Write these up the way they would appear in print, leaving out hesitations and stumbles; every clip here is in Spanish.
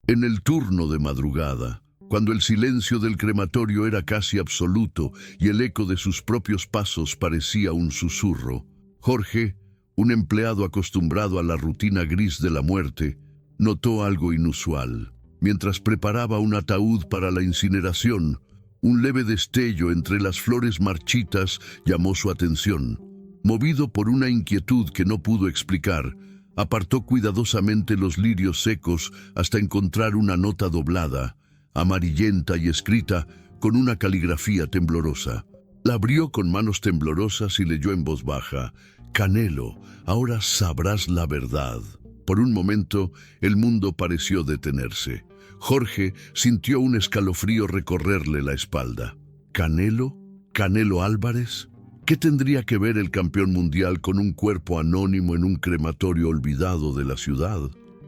En el turno de madrugada, cuando el silencio del crematorio era casi absoluto y el eco de sus propios pasos parecía un susurro, Jorge, un empleado acostumbrado a la rutina gris de la muerte, notó algo inusual. Mientras preparaba un ataúd para la incineración, un leve destello entre las flores marchitas llamó su atención. Movido por una inquietud que no pudo explicar, apartó cuidadosamente los lirios secos hasta encontrar una nota doblada, amarillenta y escrita con una caligrafía temblorosa. La abrió con manos temblorosas y leyó en voz baja: «Canelo, ahora sabrás la verdad». Por un momento, el mundo pareció detenerse. Jorge sintió un escalofrío recorrerle la espalda. ¿Canelo? ¿Canelo Álvarez? ¿Qué tendría que ver el campeón mundial con un cuerpo anónimo en un crematorio olvidado de la ciudad?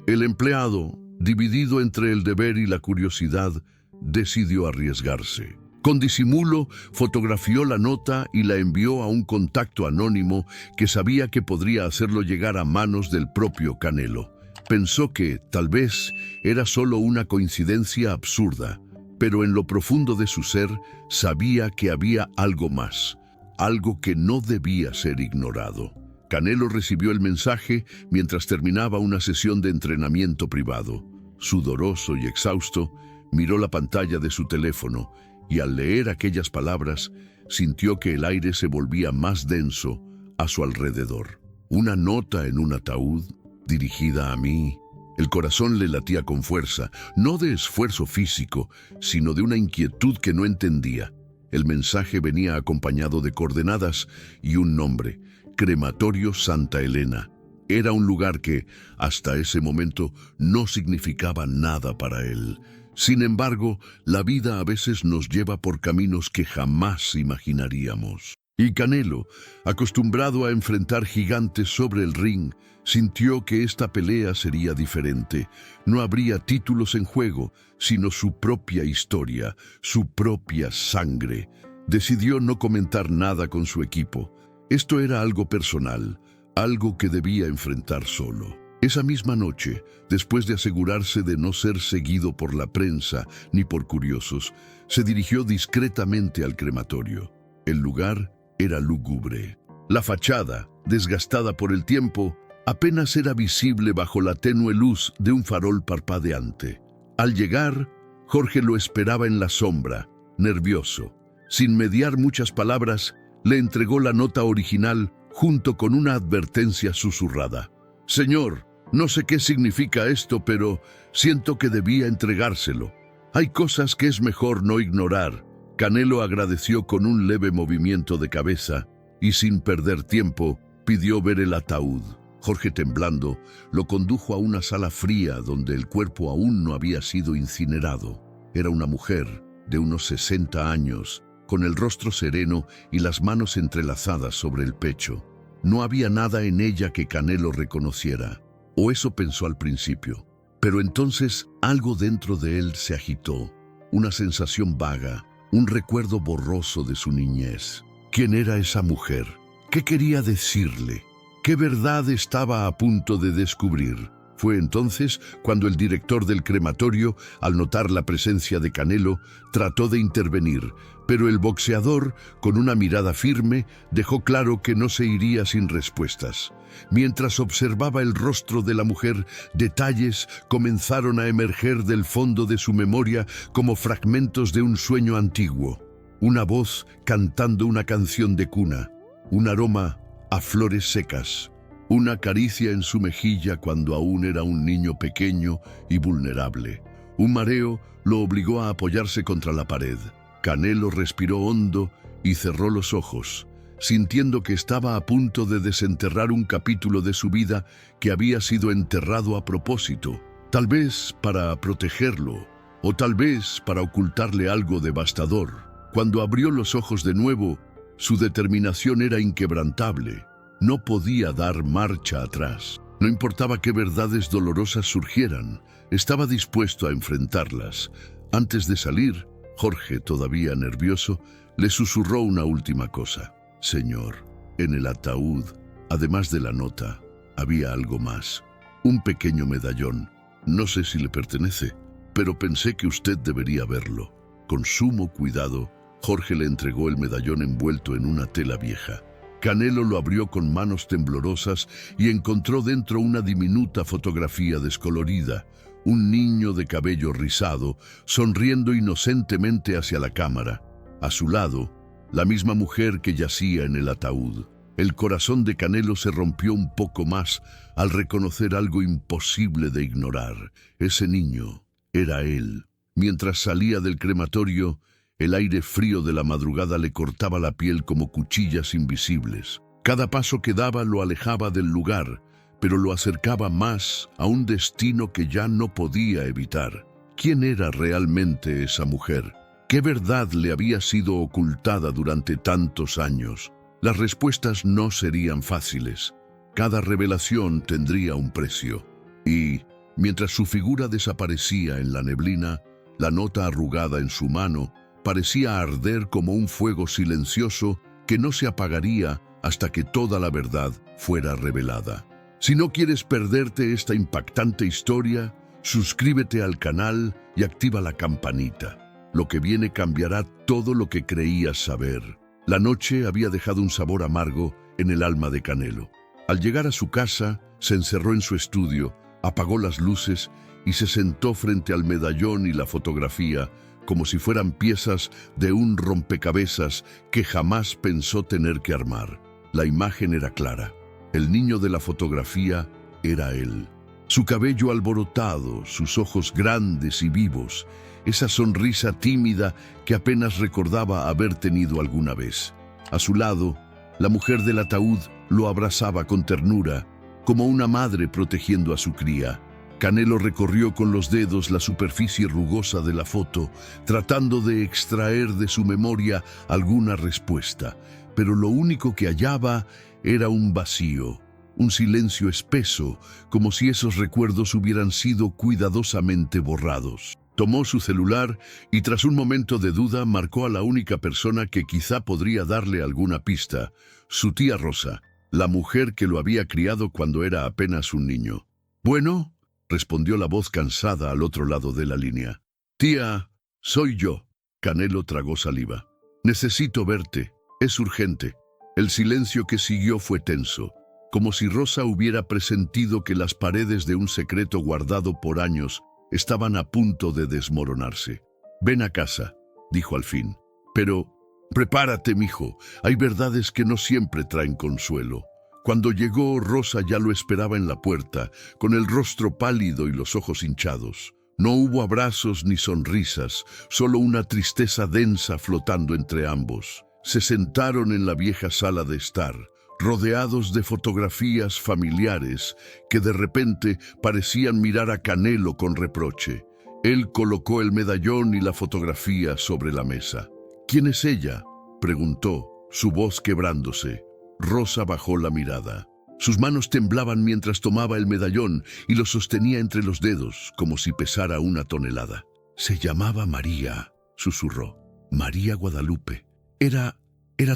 El empleado, dividido entre el deber y la curiosidad, decidió arriesgarse. Con disimulo, fotografió la nota y la envió a un contacto anónimo que sabía que podría hacerlo llegar a manos del propio Canelo. Pensó que, tal vez, era solo una coincidencia absurda, pero en lo profundo de su ser sabía que había algo más, algo que no debía ser ignorado. Canelo recibió el mensaje mientras terminaba una sesión de entrenamiento privado. Sudoroso y exhausto, miró la pantalla de su teléfono y al leer aquellas palabras, sintió que el aire se volvía más denso a su alrededor. Una nota en un ataúd, dirigida a mí. El corazón le latía con fuerza, no de esfuerzo físico, sino de una inquietud que no entendía. El mensaje venía acompañado de coordenadas y un nombre: Crematorio Santa Elena. Era un lugar que, hasta ese momento, no significaba nada para él. Sin embargo, la vida a veces nos lleva por caminos que jamás imaginaríamos. Y Canelo, acostumbrado a enfrentar gigantes sobre el ring, sintió que esta pelea sería diferente. No habría títulos en juego, sino su propia historia, su propia sangre. Decidió no comentar nada con su equipo. Esto era algo personal, algo que debía enfrentar solo. Esa misma noche, después de asegurarse de no ser seguido por la prensa ni por curiosos, se dirigió discretamente al crematorio. El lugar era lúgubre. La fachada, desgastada por el tiempo, apenas era visible bajo la tenue luz de un farol parpadeante. Al llegar, Jorge lo esperaba en la sombra, nervioso. Sin mediar muchas palabras, le entregó la nota original junto con una advertencia susurrada. «Señor, no sé qué significa esto, pero siento que debía entregárselo. Hay cosas que es mejor no ignorar». Canelo agradeció con un leve movimiento de cabeza y, sin perder tiempo, pidió ver el ataúd. Jorge, temblando, lo condujo a una sala fría donde el cuerpo aún no había sido incinerado. Era una mujer de unos 60 años, con el rostro sereno y las manos entrelazadas sobre el pecho. No había nada en ella que Canelo reconociera, o eso pensó al principio. Pero entonces algo dentro de él se agitó, una sensación vaga, un recuerdo borroso de su niñez. ¿Quién era esa mujer? ¿Qué quería decirle? ¿Qué verdad estaba a punto de descubrir? Fue entonces cuando el director del crematorio, al notar la presencia de Canelo, trató de intervenir, pero el boxeador, con una mirada firme, dejó claro que no se iría sin respuestas. Mientras observaba el rostro de la mujer, detalles comenzaron a emerger del fondo de su memoria como fragmentos de un sueño antiguo. Una voz cantando una canción de cuna, un aroma a flores secas, una caricia en su mejilla cuando aún era un niño pequeño y vulnerable. Un mareo lo obligó a apoyarse contra la pared. Canelo respiró hondo y cerró los ojos, sintiendo que estaba a punto de desenterrar un capítulo de su vida que había sido enterrado a propósito, tal vez para protegerlo, o tal vez para ocultarle algo devastador. Cuando abrió los ojos de nuevo, su determinación era inquebrantable. No podía dar marcha atrás. No importaba qué verdades dolorosas surgieran, estaba dispuesto a enfrentarlas. Antes de salir, Jorge, todavía nervioso, le susurró una última cosa. «Señor, en el ataúd, además de la nota, había algo más. Un pequeño medallón. No sé si le pertenece, pero pensé que usted debería verlo. Con sumo cuidado, Jorge le entregó el medallón envuelto en una tela vieja. Canelo lo abrió con manos temblorosas y encontró dentro una diminuta fotografía descolorida, un niño de cabello rizado, sonriendo inocentemente hacia la cámara. A su lado, la misma mujer que yacía en el ataúd. El corazón de Canelo se rompió un poco más al reconocer algo imposible de ignorar. Ese niño era él. Mientras salía del crematorio, el aire frío de la madrugada le cortaba la piel como cuchillas invisibles. Cada paso que daba lo alejaba del lugar, pero lo acercaba más a un destino que ya no podía evitar. ¿Quién era realmente esa mujer? ¿Qué verdad le había sido ocultada durante tantos años? Las respuestas no serían fáciles. Cada revelación tendría un precio. Y, mientras su figura desaparecía en la neblina, la nota arrugada en su mano parecía arder como un fuego silencioso que no se apagaría hasta que toda la verdad fuera revelada. Si no quieres perderte esta impactante historia, suscríbete al canal y activa la campanita. Lo que viene cambiará todo lo que creías saber. La noche había dejado un sabor amargo en el alma de Canelo. Al llegar a su casa, se encerró en su estudio, apagó las luces y se sentó frente al medallón y la fotografía, como si fueran piezas de un rompecabezas que jamás pensó tener que armar. La imagen era clara. El niño de la fotografía era él. Su cabello alborotado, sus ojos grandes y vivos, esa sonrisa tímida que apenas recordaba haber tenido alguna vez. A su lado, la mujer del ataúd lo abrazaba con ternura, como una madre protegiendo a su cría. Canelo recorrió con los dedos la superficie rugosa de la foto, tratando de extraer de su memoria alguna respuesta, pero lo único que hallaba era un vacío, un silencio espeso, como si esos recuerdos hubieran sido cuidadosamente borrados. Tomó su celular y tras un momento de duda marcó a la única persona que quizá podría darle alguna pista, su tía Rosa, la mujer que lo había criado cuando era apenas un niño. «Bueno», respondió la voz cansada al otro lado de la línea. «Tía, soy yo». Canelo tragó saliva. «Necesito verte. Es urgente». El silencio que siguió fue tenso, como si Rosa hubiera presentido que las paredes de un secreto guardado por años estaban a punto de desmoronarse. «Ven a casa», dijo al fin. «Pero prepárate, mijo. Hay verdades que no siempre traen consuelo». Cuando llegó, Rosa ya lo esperaba en la puerta, con el rostro pálido y los ojos hinchados. No hubo abrazos ni sonrisas, solo una tristeza densa flotando entre ambos. Se sentaron en la vieja sala de estar, rodeados de fotografías familiares que de repente parecían mirar a Canelo con reproche. Él colocó el medallón y la fotografía sobre la mesa. «¿Quién es ella?», preguntó, su voz quebrándose. Rosa bajó la mirada. Sus manos temblaban mientras tomaba el medallón y lo sostenía entre los dedos, como si pesara una tonelada. «Se llamaba María», susurró. «María Guadalupe. Era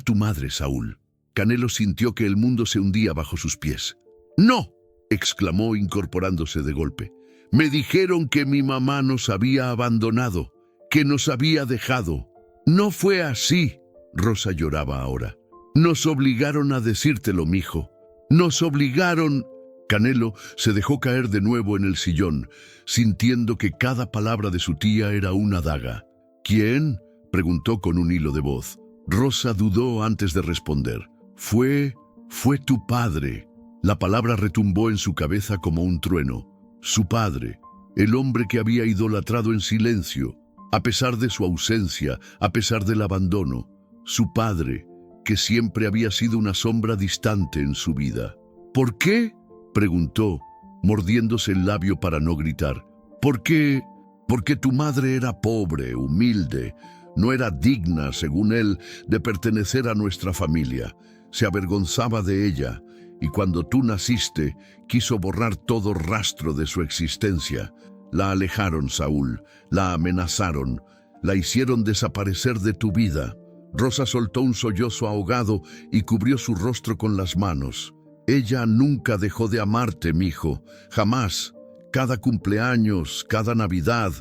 tu madre, Saúl». Canelo sintió que el mundo se hundía bajo sus pies. «¡No!», exclamó incorporándose de golpe. «Me dijeron que mi mamá nos había abandonado, que nos había dejado». «No fue así», Rosa lloraba ahora. «Nos obligaron a decírtelo, mijo. Nos obligaron». Canelo se dejó caer de nuevo en el sillón, sintiendo que cada palabra de su tía era una daga. «¿Quién?», preguntó con un hilo de voz. Rosa dudó antes de responder. Fue tu padre». La palabra retumbó en su cabeza como un trueno. Su padre, el hombre que había idolatrado en silencio, a pesar de su ausencia, a pesar del abandono. Su padre, que siempre había sido una sombra distante en su vida. «¿Por qué?», preguntó, mordiéndose el labio para no gritar. «¿Por qué? Porque tu madre era pobre, humilde, no era digna, según él, de pertenecer a nuestra familia. Se avergonzaba de ella, y cuando tú naciste, quiso borrar todo rastro de su existencia. La alejaron, Saúl, la amenazaron, la hicieron desaparecer de tu vida». Rosa soltó un sollozo ahogado y cubrió su rostro con las manos. «Ella nunca dejó de amarte, mijo, jamás. Cada cumpleaños, cada Navidad,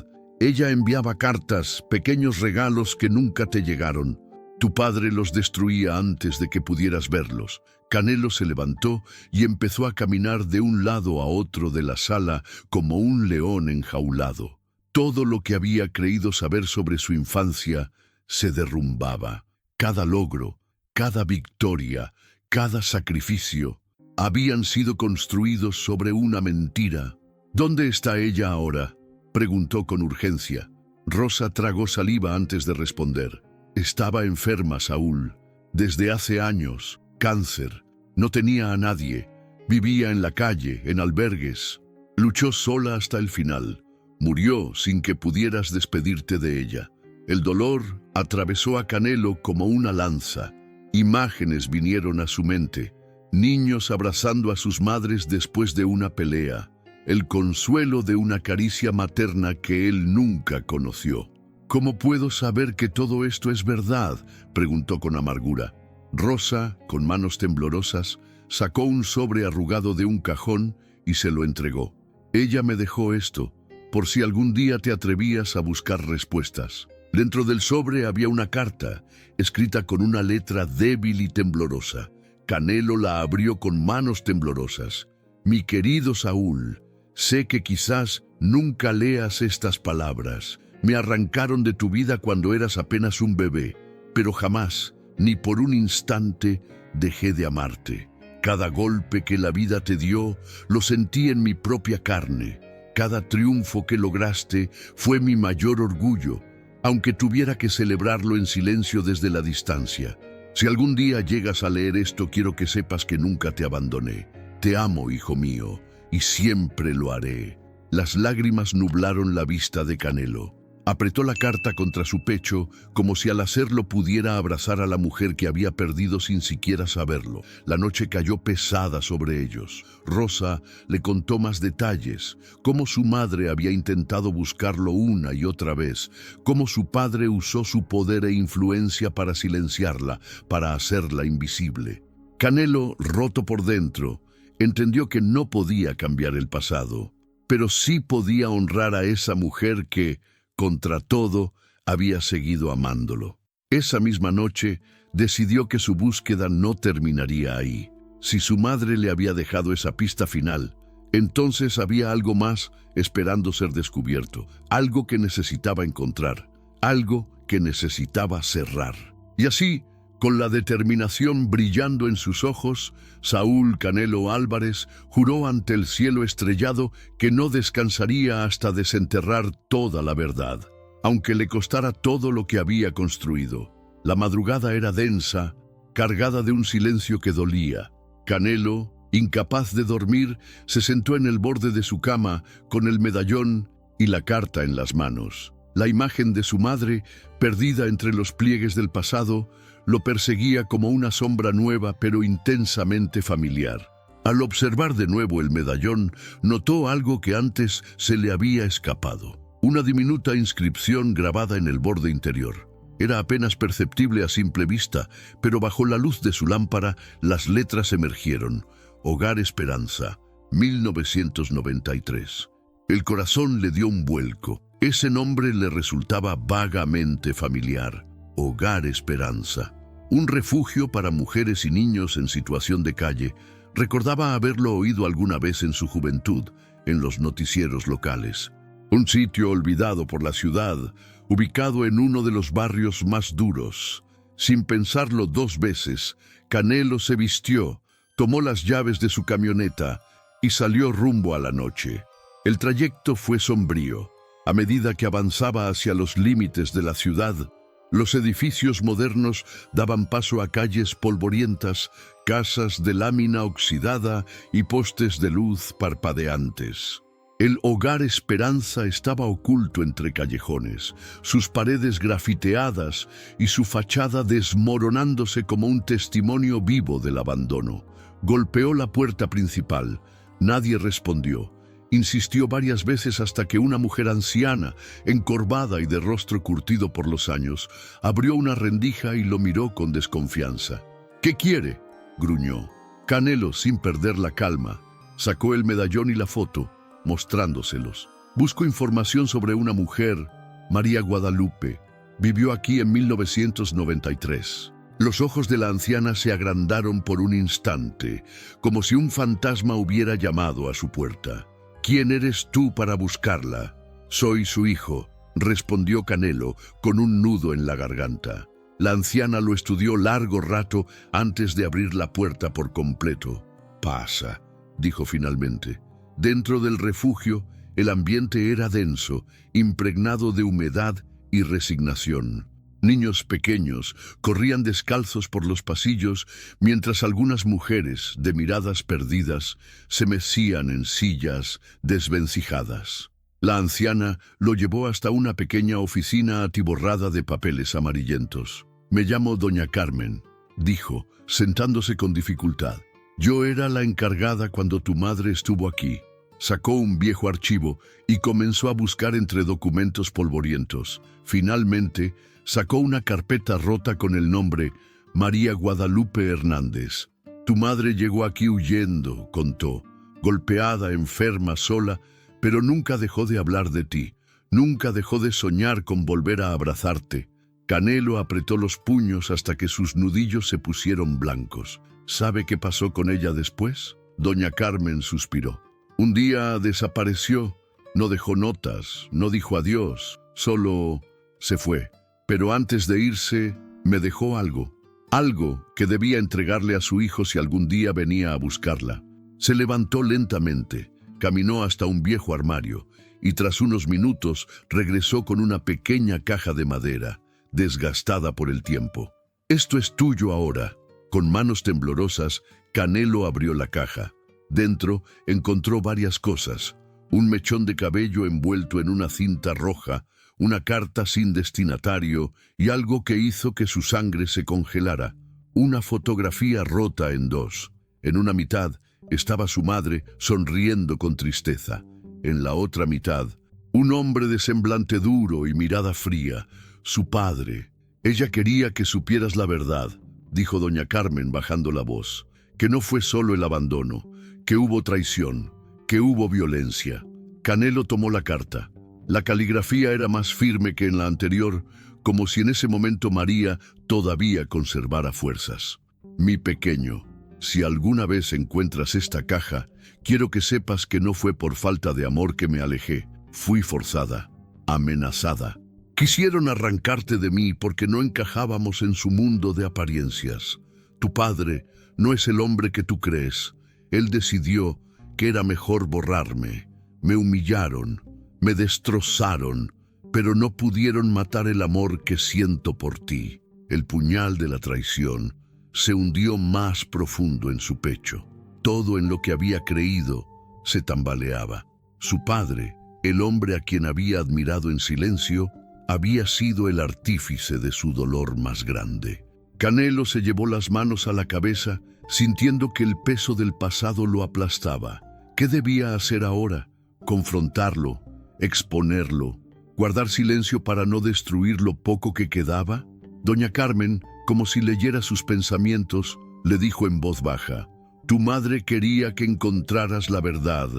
Ella enviaba cartas, pequeños regalos que nunca te llegaron. Tu padre los destruía antes de que pudieras verlos. Canelo se levantó y empezó a caminar de un lado a otro de la sala como un león enjaulado. Todo lo que había creído saber sobre su infancia se derrumbaba. Cada logro, cada victoria, cada sacrificio habían sido construidos sobre una mentira. ¿Dónde está ella ahora?, preguntó con urgencia. Rosa tragó saliva antes de responder. Estaba enferma, Saúl. Desde hace años. Cáncer. No tenía a nadie. Vivía en la calle, en albergues. Luchó sola hasta el final. Murió sin que pudieras despedirte de ella. El dolor atravesó a Canelo como una lanza. Imágenes vinieron a su mente. Niños abrazando a sus madres después de una pelea. El consuelo de una caricia materna que él nunca conoció. ¿Cómo puedo saber que todo esto es verdad?, preguntó con amargura. Rosa, con manos temblorosas, sacó un sobre arrugado de un cajón y se lo entregó. Ella me dejó esto, por si algún día te atrevías a buscar respuestas. Dentro del sobre había una carta, escrita con una letra débil y temblorosa. Canelo la abrió con manos temblorosas. Mi querido Saúl, sé que quizás nunca leas estas palabras. Me arrancaron de tu vida cuando eras apenas un bebé, pero jamás, ni por un instante, dejé de amarte. Cada golpe que la vida te dio, lo sentí en mi propia carne. Cada triunfo que lograste fue mi mayor orgullo, aunque tuviera que celebrarlo en silencio desde la distancia. Si algún día llegas a leer esto, quiero que sepas que nunca te abandoné. Te amo, hijo mío, y siempre lo haré. Las lágrimas nublaron la vista de Canelo. Apretó la carta contra su pecho, como si al hacerlo pudiera abrazar a la mujer que había perdido sin siquiera saberlo. La noche cayó pesada sobre ellos. Rosa le contó más detalles, cómo su madre había intentado buscarlo una y otra vez, cómo su padre usó su poder e influencia para silenciarla, para hacerla invisible. Canelo, roto por dentro, entendió que no podía cambiar el pasado, pero sí podía honrar a esa mujer que, contra todo, había seguido amándolo. Esa misma noche, decidió que su búsqueda no terminaría ahí. Si su madre le había dejado esa pista final, entonces había algo más esperando ser descubierto, algo que necesitaba encontrar, algo que necesitaba cerrar. Y así, con la determinación brillando en sus ojos, Saúl Canelo Álvarez juró ante el cielo estrellado que no descansaría hasta desenterrar toda la verdad, aunque le costara todo lo que había construido. La madrugada era densa, cargada de un silencio que dolía. Canelo, incapaz de dormir, se sentó en el borde de su cama con el medallón y la carta en las manos. La imagen de su madre, perdida entre los pliegues del pasado, lo perseguía como una sombra nueva pero intensamente familiar. Al observar de nuevo el medallón, notó algo que antes se le había escapado. Una diminuta inscripción grabada en el borde interior. Era apenas perceptible a simple vista, pero bajo la luz de su lámpara las letras emergieron. Hogar Esperanza, 1993. El corazón le dio un vuelco. Ese nombre le resultaba vagamente familiar. Hogar Esperanza. Un refugio para mujeres y niños en situación de calle. Recordaba haberlo oído alguna vez en su juventud, en los noticieros locales. Un sitio olvidado por la ciudad, ubicado en uno de los barrios más duros. Sin pensarlo dos veces, Canelo se vistió, tomó las llaves de su camioneta y salió rumbo a la noche. El trayecto fue sombrío. A medida que avanzaba hacia los límites de la ciudad, los edificios modernos daban paso a calles polvorientas, casas de lámina oxidada y postes de luz parpadeantes. El Hogar Esperanza estaba oculto entre callejones, sus paredes grafiteadas y su fachada desmoronándose como un testimonio vivo del abandono. Golpeó la puerta principal. Nadie respondió. Insistió varias veces hasta que una mujer anciana, encorvada y de rostro curtido por los años, abrió una rendija y lo miró con desconfianza. «¿Qué quiere?», gruñó. Canelo, sin perder la calma, sacó el medallón y la foto, mostrándoselos. Busco información sobre una mujer, María Guadalupe. Vivió aquí en 1993. Los ojos de la anciana se agrandaron por un instante, como si un fantasma hubiera llamado a su puerta. ¿Quién eres tú para buscarla? Soy su hijo, respondió Canelo con un nudo en la garganta. La anciana lo estudió largo rato antes de abrir la puerta por completo. Pasa, dijo finalmente. Dentro del refugio, el ambiente era denso, impregnado de humedad y resignación. Niños pequeños corrían descalzos por los pasillos, mientras algunas mujeres, de miradas perdidas, se mecían en sillas desvencijadas. La anciana lo llevó hasta una pequeña oficina atiborrada de papeles amarillentos. «Me llamo Doña Carmen», dijo, sentándose con dificultad. «Yo era la encargada cuando tu madre estuvo aquí». Sacó un viejo archivo y comenzó a buscar entre documentos polvorientos. Finalmente, sacó una carpeta rota con el nombre María Guadalupe Hernández. «Tu madre llegó aquí huyendo», contó, «golpeada, enferma, sola, pero nunca dejó de hablar de ti, nunca dejó de soñar con volver a abrazarte». Canelo apretó los puños hasta que sus nudillos se pusieron blancos. ¿Sabe qué pasó con ella después? Doña Carmen suspiró. Un día desapareció, no dejó notas, no dijo adiós, solo se fue. Pero antes de irse, me dejó algo que debía entregarle a su hijo si algún día venía a buscarla. Se levantó lentamente, caminó hasta un viejo armario y tras unos minutos regresó con una pequeña caja de madera, desgastada por el tiempo. «Esto es tuyo ahora». Con manos temblorosas, Canelo abrió la caja. Dentro encontró varias cosas: un mechón de cabello envuelto en una cinta roja, una carta sin destinatario y algo que hizo que su sangre se congelara, una fotografía rota en dos. En una mitad estaba su madre sonriendo con tristeza. En la otra mitad, un hombre de semblante duro y mirada fría, su padre. «Ella quería que supieras la verdad», dijo doña Carmen bajando la voz, «que no fue solo el abandono, que hubo traición, que hubo violencia». Canelo tomó la carta. La caligrafía era más firme que en la anterior, como si en ese momento María todavía conservara fuerzas. «Mi pequeño, si alguna vez encuentras esta caja, quiero que sepas que no fue por falta de amor que me alejé. Fui forzada, amenazada. Quisieron arrancarte de mí porque no encajábamos en su mundo de apariencias. Tu padre no es el hombre que tú crees. Él decidió que era mejor borrarme. Me humillaron, me destrozaron, pero no pudieron matar el amor que siento por ti». El puñal de la traición se hundió más profundo en su pecho. Todo en lo que había creído se tambaleaba. Su padre, el hombre a quien había admirado en silencio, había sido el artífice de su dolor más grande. Canelo se llevó las manos a la cabeza, sintiendo que el peso del pasado lo aplastaba. ¿Qué debía hacer ahora? ¿Confrontarlo? ¿Exponerlo? ¿Guardar silencio para no destruir lo poco que quedaba? Doña Carmen, como si leyera sus pensamientos, le dijo en voz baja: «Tu madre quería que encontraras la verdad,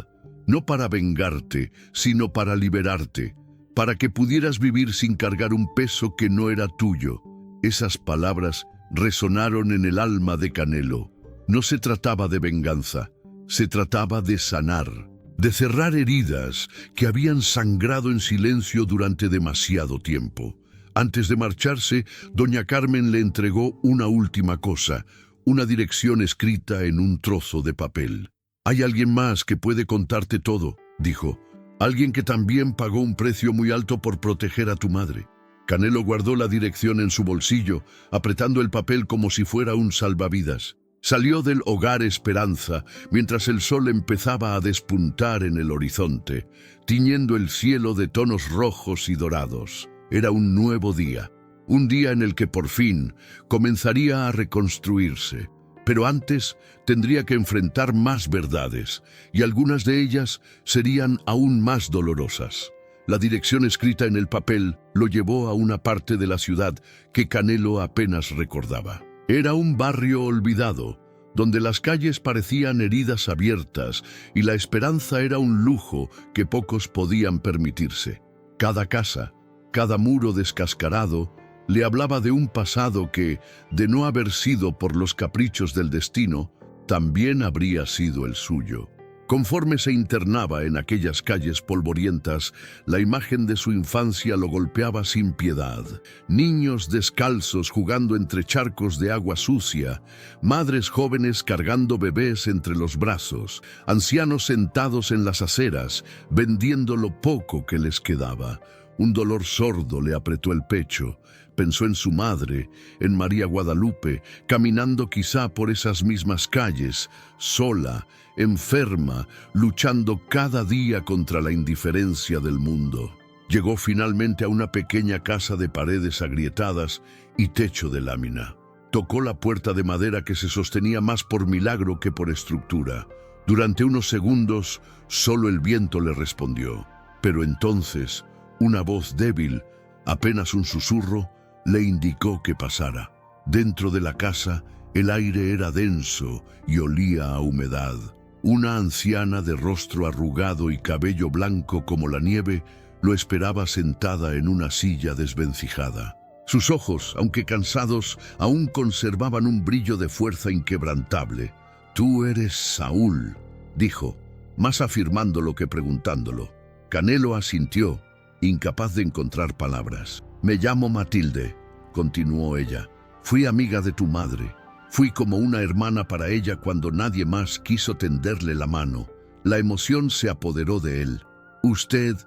no para vengarte, sino para liberarte, para que pudieras vivir sin cargar un peso que no era tuyo». Esas palabras resonaron en el alma de Canelo. No se trataba de venganza, se trataba de sanar, de cerrar heridas que habían sangrado en silencio durante demasiado tiempo. Antes de marcharse, doña Carmen le entregó una última cosa, una dirección escrita en un trozo de papel. «Hay alguien más que puede contarte todo», dijo. «Alguien que también pagó un precio muy alto por proteger a tu madre». Canelo guardó la dirección en su bolsillo, apretando el papel como si fuera un salvavidas. Salió del Hogar Esperanza mientras el sol empezaba a despuntar en el horizonte, tiñendo el cielo de tonos rojos y dorados. Era un nuevo día, un día en el que por fin comenzaría a reconstruirse. Pero antes tendría que enfrentar más verdades, y algunas de ellas serían aún más dolorosas. La dirección escrita en el papel lo llevó a una parte de la ciudad que Canelo apenas recordaba. Era un barrio olvidado, donde las calles parecían heridas abiertas y la esperanza era un lujo que pocos podían permitirse. Cada casa, cada muro descascarado, le hablaba de un pasado que, de no haber sido por los caprichos del destino, también habría sido el suyo. Conforme se internaba en aquellas calles polvorientas, la imagen de su infancia lo golpeaba sin piedad. Niños descalzos jugando entre charcos de agua sucia, madres jóvenes cargando bebés entre los brazos, ancianos sentados en las aceras, vendiendo lo poco que les quedaba. Un dolor sordo le apretó el pecho. Pensó en su madre, en María Guadalupe, caminando quizá por esas mismas calles, sola, enferma, luchando cada día contra la indiferencia del mundo. Llegó finalmente a una pequeña casa de paredes agrietadas y techo de lámina. Tocó la puerta de madera que se sostenía más por milagro que por estructura. Durante unos segundos, solo el viento le respondió. Pero entonces, una voz débil, apenas un susurro, le indicó que pasara. Dentro de la casa, el aire era denso y olía a humedad. Una anciana de rostro arrugado y cabello blanco como la nieve lo esperaba sentada en una silla desvencijada. Sus ojos, aunque cansados, aún conservaban un brillo de fuerza inquebrantable. «Tú eres Saúl», dijo, más afirmándolo que preguntándolo. Canelo asintió, incapaz de encontrar palabras. «Me llamo Matilde», continuó ella. «Fui amiga de tu madre. Fui como una hermana para ella cuando nadie más quiso tenderle la mano». La emoción se apoderó de él. ¿Usted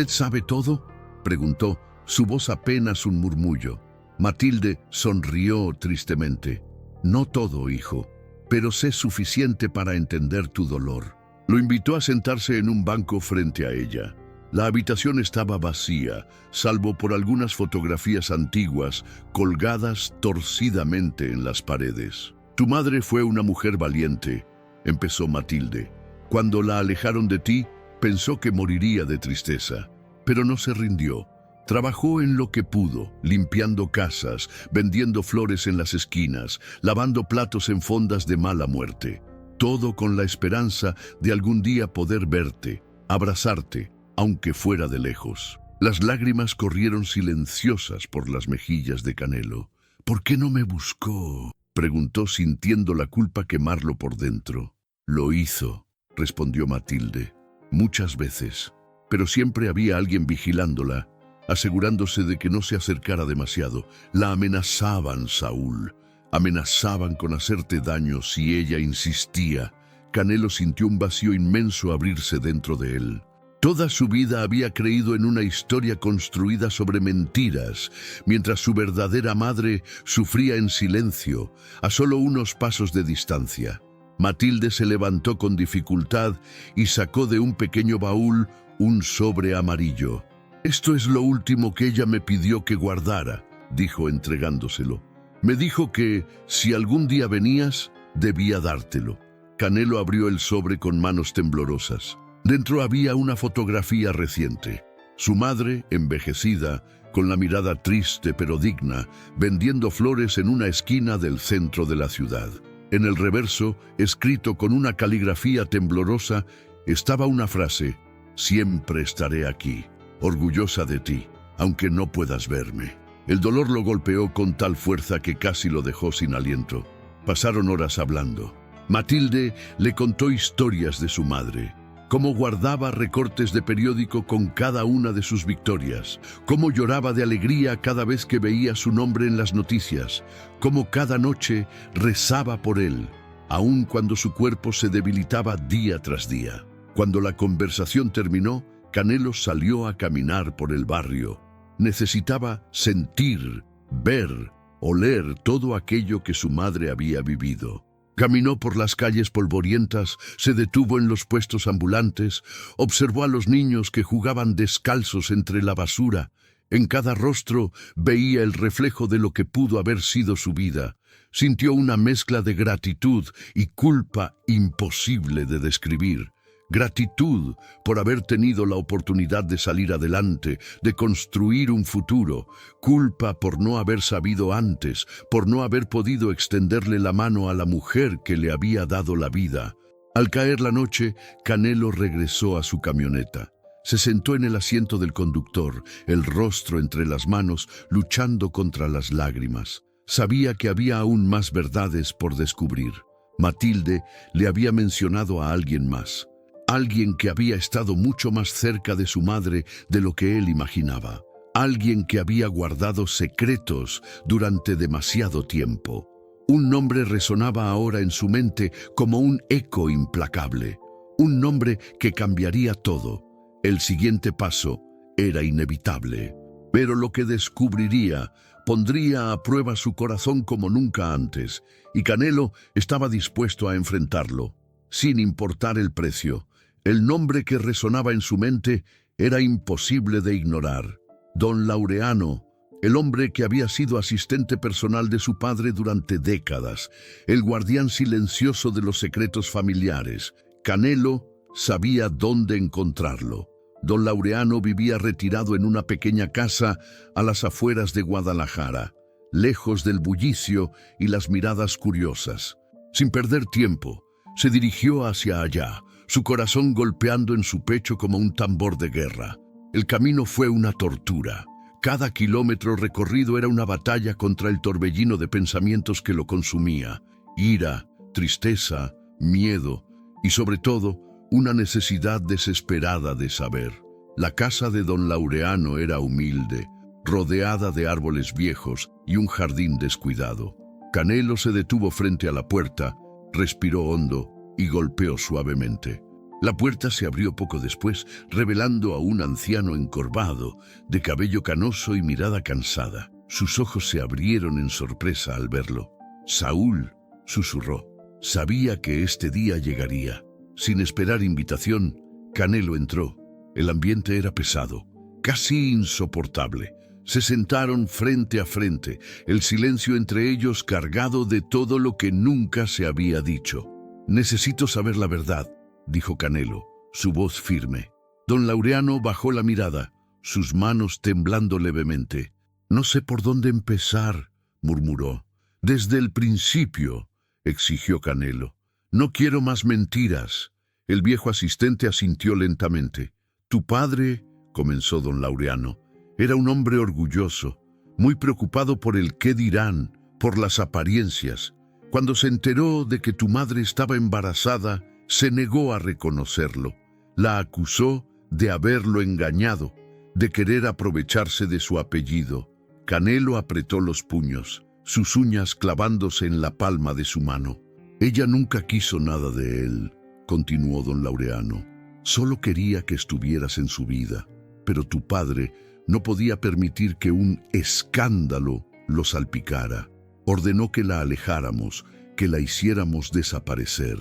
sabe todo?», preguntó, su voz apenas un murmullo. Matilde sonrió tristemente. «No todo, hijo, pero sé suficiente para entender tu dolor». Lo invitó a sentarse en un banco frente a ella. La habitación estaba vacía, salvo por algunas fotografías antiguas colgadas torcidamente en las paredes. «Tu madre fue una mujer valiente», empezó Matilde. «Cuando la alejaron de ti, pensó que moriría de tristeza, pero no se rindió. Trabajó en lo que pudo, limpiando casas, vendiendo flores en las esquinas, lavando platos en fondas de mala muerte. Todo con la esperanza de algún día poder verte, abrazarte, aunque fuera de lejos». Las lágrimas corrieron silenciosas por las mejillas de Canelo. «¿Por qué no me buscó?», preguntó sintiendo la culpa quemarlo por dentro. «Lo hizo», respondió Matilde, «muchas veces, pero siempre había alguien vigilándola, asegurándose de que no se acercara demasiado. La amenazaban, Saúl, amenazaban con hacerte daño si ella insistía». Canelo sintió un vacío inmenso abrirse dentro de él. Toda su vida había creído en una historia construida sobre mentiras, mientras su verdadera madre sufría en silencio, a solo unos pasos de distancia. Matilde se levantó con dificultad y sacó de un pequeño baúl un sobre amarillo. «Esto es lo último que ella me pidió que guardara», dijo entregándoselo. «Me dijo que, si algún día venías, debía dártelo». Canelo abrió el sobre con manos temblorosas. Dentro había una fotografía reciente. Su madre, envejecida, con la mirada triste pero digna, vendiendo flores en una esquina del centro de la ciudad. En el reverso, escrito con una caligrafía temblorosa, estaba una frase: «Siempre estaré aquí, orgullosa de ti, aunque no puedas verme». El dolor lo golpeó con tal fuerza que casi lo dejó sin aliento. Pasaron horas hablando. Matilde le contó historias de su madre. Cómo guardaba recortes de periódico con cada una de sus victorias, cómo lloraba de alegría cada vez que veía su nombre en las noticias, cómo cada noche rezaba por él, aun cuando su cuerpo se debilitaba día tras día. Cuando la conversación terminó, Canelo salió a caminar por el barrio. Necesitaba sentir, ver, oler todo aquello que su madre había vivido. Caminó por las calles polvorientas, se detuvo en los puestos ambulantes, observó a los niños que jugaban descalzos entre la basura. En cada rostro veía el reflejo de lo que pudo haber sido su vida. Sintió una mezcla de gratitud y culpa imposible de describir. gratitud por haber tenido la oportunidad de salir adelante, de construir un futuro, culpa por no haber sabido antes, por no haber podido extenderle la mano a la mujer que le había dado la vida. Al caer la noche, Canelo regresó a su camioneta. Se sentó en el asiento del conductor, el rostro entre las manos, luchando contra las lágrimas. Sabía que había aún más verdades por descubrir. Matilde le había mencionado a alguien más, alguien que había estado mucho más cerca de su madre de lo que él imaginaba, alguien que había guardado secretos durante demasiado tiempo. Un nombre resonaba ahora en su mente como un eco implacable, un nombre que cambiaría todo. El siguiente paso era inevitable, pero lo que descubriría pondría a prueba su corazón como nunca antes, y Canelo estaba dispuesto a enfrentarlo, sin importar el precio. El nombre que resonaba en su mente era imposible de ignorar. Don Laureano, el hombre que había sido asistente personal de su padre durante décadas, el guardián silencioso de los secretos familiares. Canelo sabía dónde encontrarlo. Don Laureano vivía retirado en una pequeña casa a las afueras de Guadalajara, lejos del bullicio y las miradas curiosas. Sin perder tiempo, se dirigió hacia allá, su corazón golpeando en su pecho como un tambor de guerra. El camino fue una tortura. Cada kilómetro recorrido era una batalla contra el torbellino de pensamientos que lo consumía. Ira, tristeza, miedo y sobre todo, una necesidad desesperada de saber. La casa de don Laureano era humilde, rodeada de árboles viejos y un jardín descuidado. Canelo se detuvo frente a la puerta, respiró hondo y golpeó suavemente. La puerta se abrió poco después, revelando a un anciano encorvado, de cabello canoso y mirada cansada. Sus ojos se abrieron en sorpresa al verlo. «Saúl», susurró. Sabía que este día llegaría. Sin esperar invitación, Canelo entró. El ambiente era pesado, casi insoportable. Se sentaron frente a frente, el silencio entre ellos cargado de todo lo que nunca se había dicho. «Necesito saber la verdad», dijo Canelo, su voz firme. Don Laureano bajó la mirada, sus manos temblando levemente. «No sé por dónde empezar», murmuró. «Desde el principio», exigió Canelo. «No quiero más mentiras». El viejo asistente asintió lentamente. «Tu padre», comenzó don Laureano, «era un hombre orgulloso, muy preocupado por el qué dirán, por las apariencias. Cuando se enteró de que tu madre estaba embarazada, se negó a reconocerlo. La acusó de haberlo engañado, de querer aprovecharse de su apellido». Canelo apretó los puños, sus uñas clavándose en la palma de su mano. «Ella nunca quiso nada de él», continuó don Laureano. «Solo quería que estuvieras en su vida, pero tu padre no podía permitir que un escándalo lo salpicara. Ordenó que la alejáramos, que la hiciéramos desaparecer.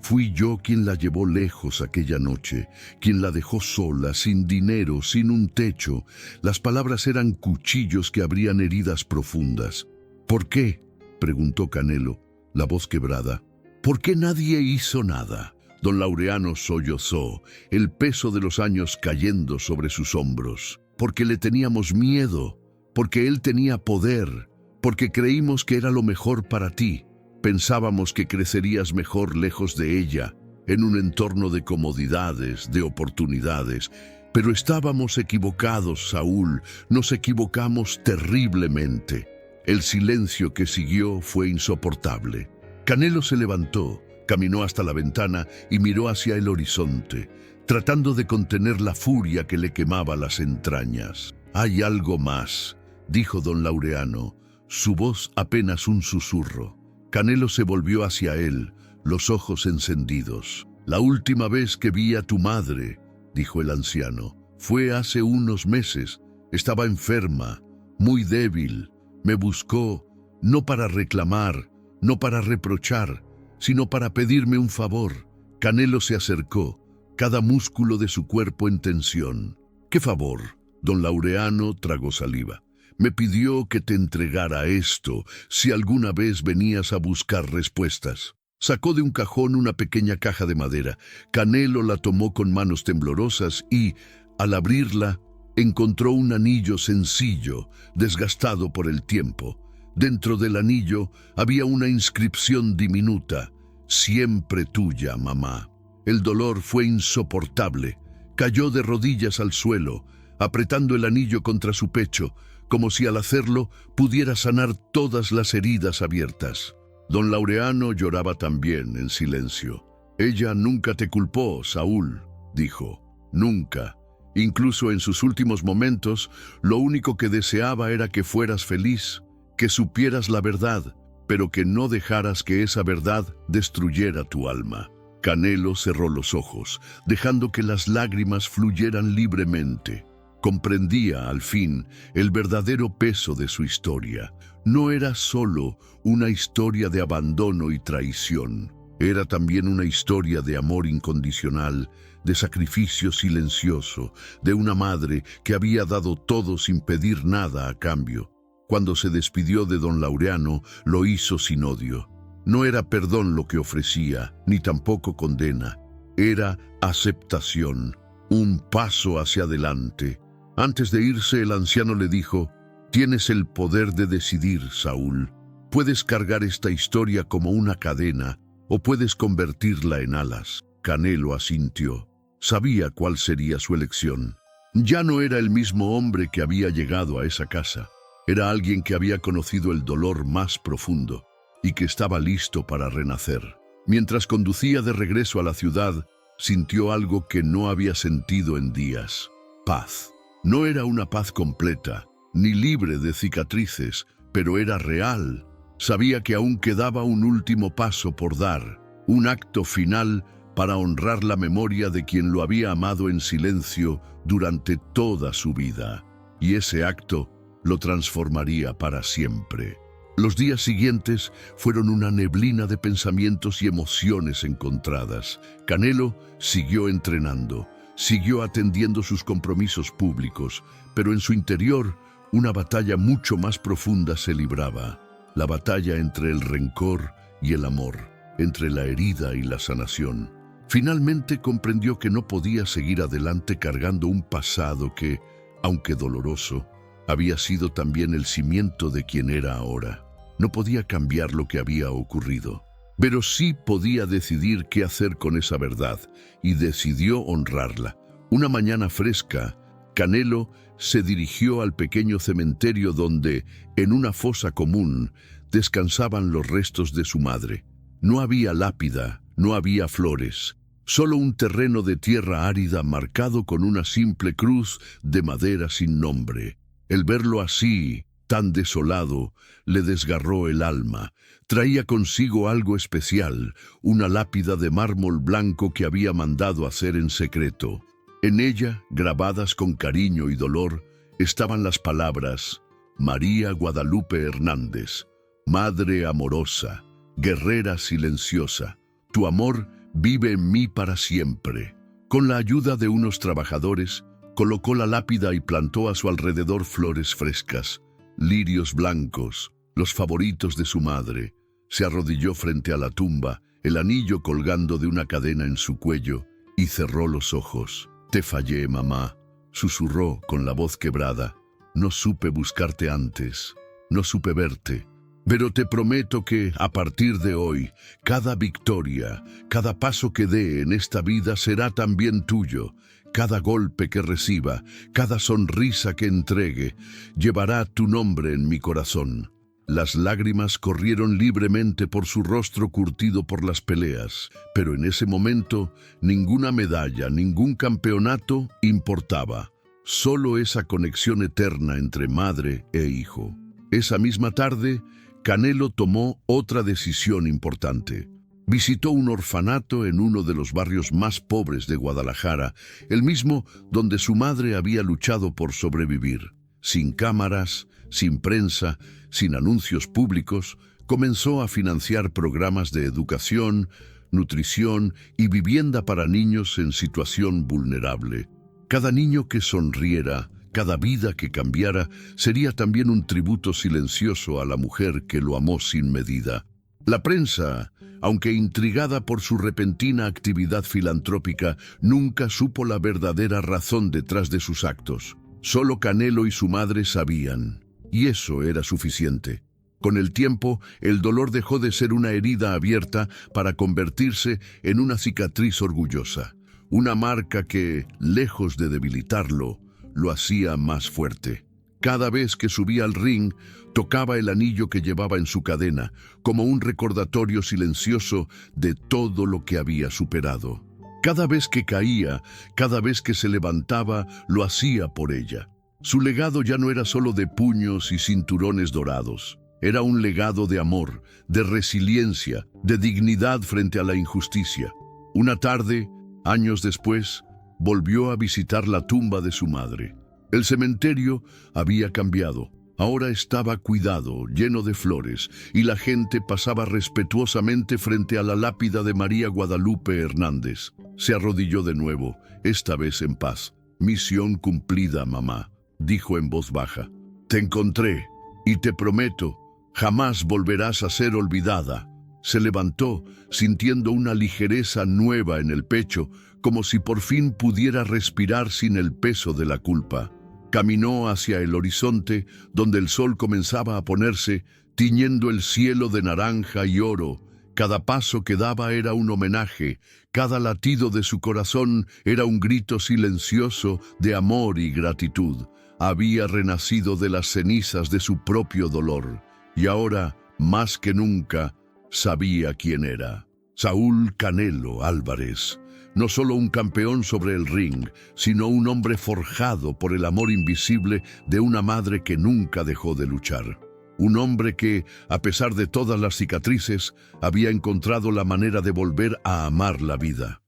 Fui yo quien la llevó lejos aquella noche, quien la dejó sola, sin dinero, sin un techo. Las palabras eran cuchillos que abrían heridas profundas». «¿Por qué?», preguntó Canelo, la voz quebrada. «¿Por qué nadie hizo nada?». Don Laureano sollozó, el peso de los años cayendo sobre sus hombros. «Porque le teníamos miedo, porque él tenía poder, porque creímos que era lo mejor para ti. Pensábamos que crecerías mejor lejos de ella, en un entorno de comodidades, de oportunidades. Pero estábamos equivocados, Saúl, nos equivocamos terriblemente». El silencio que siguió fue insoportable. Canelo se levantó, caminó hasta la ventana y miró hacia el horizonte, tratando de contener la furia que le quemaba las entrañas. «Hay algo más», dijo don Laureano, su voz apenas un susurro. Canelo se volvió hacia él, los ojos encendidos. «La última vez que vi a tu madre», dijo el anciano, «fue hace unos meses. Estaba enferma, muy débil. Me buscó, no para reclamar, no para reprochar, sino para pedirme un favor». Canelo se acercó, cada músculo de su cuerpo en tensión. «¿Qué favor?». Don Laureano tragó saliva. «Me pidió que te entregara esto si alguna vez venías a buscar respuestas». Sacó de un cajón una pequeña caja de madera. Canelo la tomó con manos temblorosas y, al abrirla, encontró un anillo sencillo, desgastado por el tiempo. Dentro del anillo había una inscripción diminuta: «Siempre tuya, mamá». El dolor fue insoportable. Cayó de rodillas al suelo, apretando el anillo contra su pecho, como si al hacerlo pudiera sanar todas las heridas abiertas. Don Laureano lloraba también en silencio. «Ella nunca te culpó, Saúl», dijo. «Nunca. Incluso en sus últimos momentos, lo único que deseaba era que fueras feliz, que supieras la verdad, pero que no dejaras que esa verdad destruyera tu alma». Canelo cerró los ojos, dejando que las lágrimas fluyeran libremente. Comprendía, al fin, el verdadero peso de su historia. No era solo una historia de abandono y traición. Era también una historia de amor incondicional, de sacrificio silencioso, de una madre que había dado todo sin pedir nada a cambio. Cuando se despidió de don Laureano, lo hizo sin odio. No era perdón lo que ofrecía, ni tampoco condena. Era aceptación, un paso hacia adelante. Antes de irse, el anciano le dijo: «Tienes el poder de decidir, Saúl. Puedes cargar esta historia como una cadena o puedes convertirla en alas». Canelo asintió. Sabía cuál sería su elección. Ya no era el mismo hombre que había llegado a esa casa. Era alguien que había conocido el dolor más profundo y que estaba listo para renacer. Mientras conducía de regreso a la ciudad, sintió algo que no había sentido en días: paz. No era una paz completa, ni libre de cicatrices, pero era real. Sabía que aún quedaba un último paso por dar, un acto final para honrar la memoria de quien lo había amado en silencio durante toda su vida. Y ese acto lo transformaría para siempre. Los días siguientes fueron una neblina de pensamientos y emociones encontradas. Canelo siguió entrenando, siguió atendiendo sus compromisos públicos, pero en su interior una batalla mucho más profunda se libraba. La batalla entre el rencor y el amor, entre la herida y la sanación. Finalmente comprendió que no podía seguir adelante cargando un pasado que, aunque doloroso, había sido también el cimiento de quien era ahora. No podía cambiar lo que había ocurrido, pero sí podía decidir qué hacer con esa verdad, y decidió honrarla. Una mañana fresca, Canelo se dirigió al pequeño cementerio donde, en una fosa común, descansaban los restos de su madre. No había lápida, no había flores, solo un terreno de tierra árida marcado con una simple cruz de madera sin nombre. El verlo así, tan desolado, le desgarró el alma. Traía consigo algo especial, una lápida de mármol blanco que había mandado hacer en secreto. En ella, grabadas con cariño y dolor, estaban las palabras: María Guadalupe Hernández, Madre amorosa, guerrera silenciosa, tu amor vive en mí para siempre. Con la ayuda de unos trabajadores, colocó la lápida y plantó a su alrededor flores frescas, lirios blancos, los favoritos de su madre. Se arrodilló frente a la tumba, el anillo colgando de una cadena en su cuello, y cerró los ojos. «Te fallé, mamá», susurró con la voz quebrada. «No supe buscarte antes, no supe verte. Pero te prometo que, a partir de hoy, cada victoria, cada paso que dé en esta vida será también tuyo. Cada golpe que reciba, cada sonrisa que entregue, llevará tu nombre en mi corazón». Las lágrimas corrieron libremente por su rostro curtido por las peleas, pero en ese momento ninguna medalla, ningún campeonato importaba. Solo esa conexión eterna entre madre e hijo. Esa misma tarde, Canelo tomó otra decisión importante. Visitó un orfanato en uno de los barrios más pobres de Guadalajara, el mismo donde su madre había luchado por sobrevivir. Sin cámaras, sin prensa, sin anuncios públicos, comenzó a financiar programas de educación, nutrición y vivienda para niños en situación vulnerable. Cada niño que sonriera, cada vida que cambiara, sería también un tributo silencioso a la mujer que lo amó sin medida. La prensa aunque intrigada por su repentina actividad filantrópica, nunca supo la verdadera razón detrás de sus actos. Solo Canelo y su madre sabían, y eso era suficiente. Con el tiempo, el dolor dejó de ser una herida abierta para convertirse en una cicatriz orgullosa, una marca que, lejos de debilitarlo, lo hacía más fuerte. Cada vez que subía al ring, tocaba el anillo que llevaba en su cadena, como un recordatorio silencioso de todo lo que había superado. Cada vez que caía, cada vez que se levantaba, lo hacía por ella. Su legado ya no era solo de puños y cinturones dorados. Era un legado de amor, de resiliencia, de dignidad frente a la injusticia. Una tarde, años después, volvió a visitar la tumba de su madre. El cementerio había cambiado. Ahora estaba cuidado, lleno de flores, y la gente pasaba respetuosamente frente a la lápida de María Guadalupe Hernández. Se arrodilló de nuevo, esta vez en paz. «Misión cumplida, mamá», dijo en voz baja. «Te encontré, y te prometo, jamás volverás a ser olvidada». Se levantó, sintiendo una ligereza nueva en el pecho, como si por fin pudiera respirar sin el peso de la culpa. Caminó hacia el horizonte, donde el sol comenzaba a ponerse, tiñendo el cielo de naranja y oro. Cada paso que daba era un homenaje, cada latido de su corazón era un grito silencioso de amor y gratitud. Había renacido de las cenizas de su propio dolor, y ahora, más que nunca, sabía quién era. Saúl Canelo Álvarez. No solo un campeón sobre el ring, sino un hombre forjado por el amor invisible de una madre que nunca dejó de luchar. Un hombre que, a pesar de todas las cicatrices, había encontrado la manera de volver a amar la vida.